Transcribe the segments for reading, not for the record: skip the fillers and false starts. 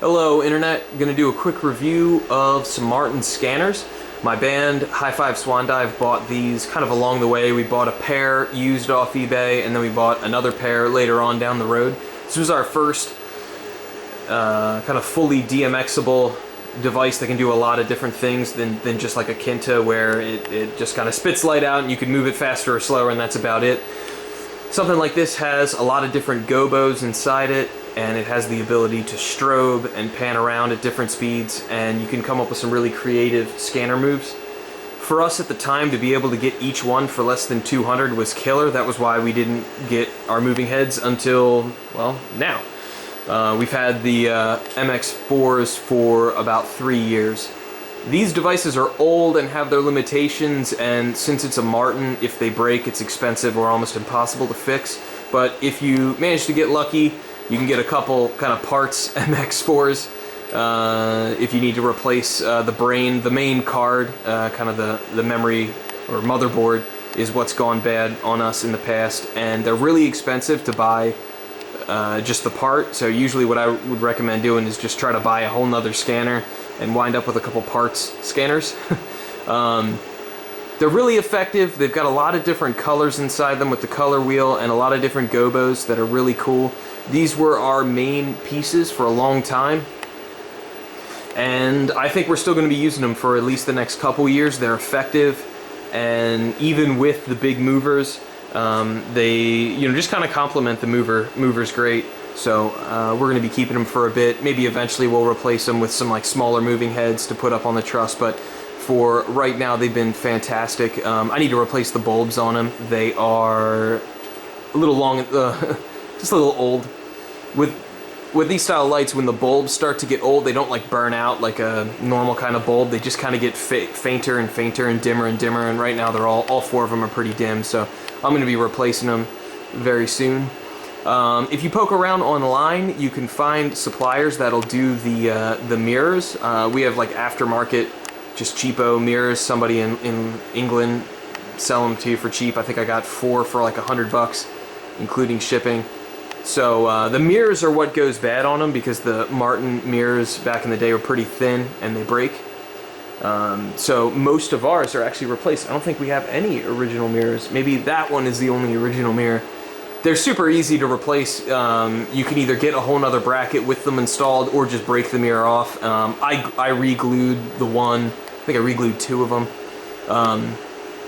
Hello Internet, gonna do a quick review of some Martin scanners. My band, High Five Swan Dive, bought these kind of along the way. We bought a pair used off eBay, and then we bought another pair later on down the road. This was our first kind of fully DMXable device that can do a lot of different things than just like a Kinta, where it just kind of spits light out and you can move it faster or slower and that's about it. Something like this has a lot of different gobos inside it, and it has the ability to strobe and pan around at different speeds, and you can come up with some really creative scanner moves. For us at the time, to be able to get each one for less than 200 was killer. That was why we didn't get our moving heads until, well, now. We've had the MX4s for about 3 years. These devices are old and have their limitations, and since it's a Martin, if they break, it's expensive or almost impossible to fix. But if you manage to get lucky, you can get a couple kind of parts MX4s if you need to replace the brain. The main card, kind of the memory or motherboard, is what's gone bad on us in the past, and they're really expensive to buy just the part. So usually what I would recommend doing is just try to buy a whole nother scanner and wind up with a couple parts scanners. They're really effective. They've got a lot of different colors inside them with the color wheel, and a lot of different gobos that are really cool. These were our main pieces for a long time, and I think we're still going to be using them for at least the next couple years. They're effective, and even with the big movers, they just kind of complement the movers great. So we're going to be keeping them for a bit. Maybe eventually we'll replace them with some like smaller moving heads to put up on the truss, but for right now they've been fantastic. I need to replace the bulbs on them. They are a little long, just a little old. With these style lights, when the bulbs start to get old, they don't like burn out like a normal kind of bulb. They just kind of get fainter and fainter and dimmer, and right now they're all four of them are pretty dim, so I'm going to be replacing them very soon. If you poke around online, you can find suppliers that'll do the mirrors. We have like aftermarket, just cheapo mirrors. Somebody in England sell them to you for cheap. I think I got 4 for like $100, including shipping. So the mirrors are what goes bad on them, because the Martin mirrors back in the day were pretty thin and they break. So most of ours are actually replaced. I don't think we have any original mirrors. Maybe that one is the only original mirror. They're super easy to replace. You can either get a whole nother bracket with them installed or just break the mirror off. I re-glued the one. I think I re-glued 2 of them.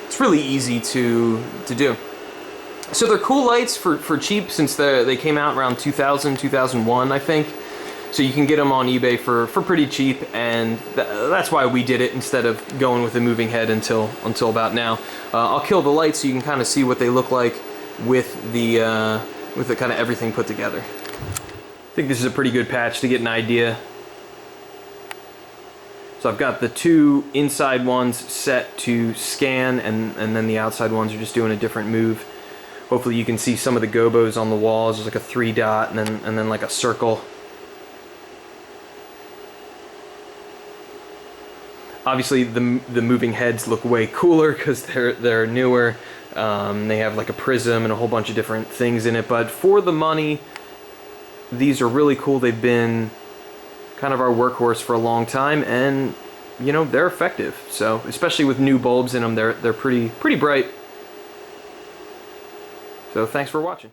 It's really easy to do. So they're cool lights for cheap, since they came out around 2000, 2001, I think. So you can get them on eBay for pretty cheap, and that's why we did it instead of going with a moving head until about now. I'll kill the lights so you can kind of see what they look like with the kind of everything put together. I think this is a pretty good patch to get an idea. So I've got the 2 inside ones set to scan, and then the outside ones are just doing a different move. Hopefully you can see some of the gobos on the walls. There's like a 3 dot and then like a circle. Obviously the moving heads look way cooler because they're newer. They have like a prism and a whole bunch of different things in it, but for the money, these are really cool. They've been kind of our workhorse for a long time, and they're effective. So especially with new bulbs in them, they're pretty bright. So thanks for watching.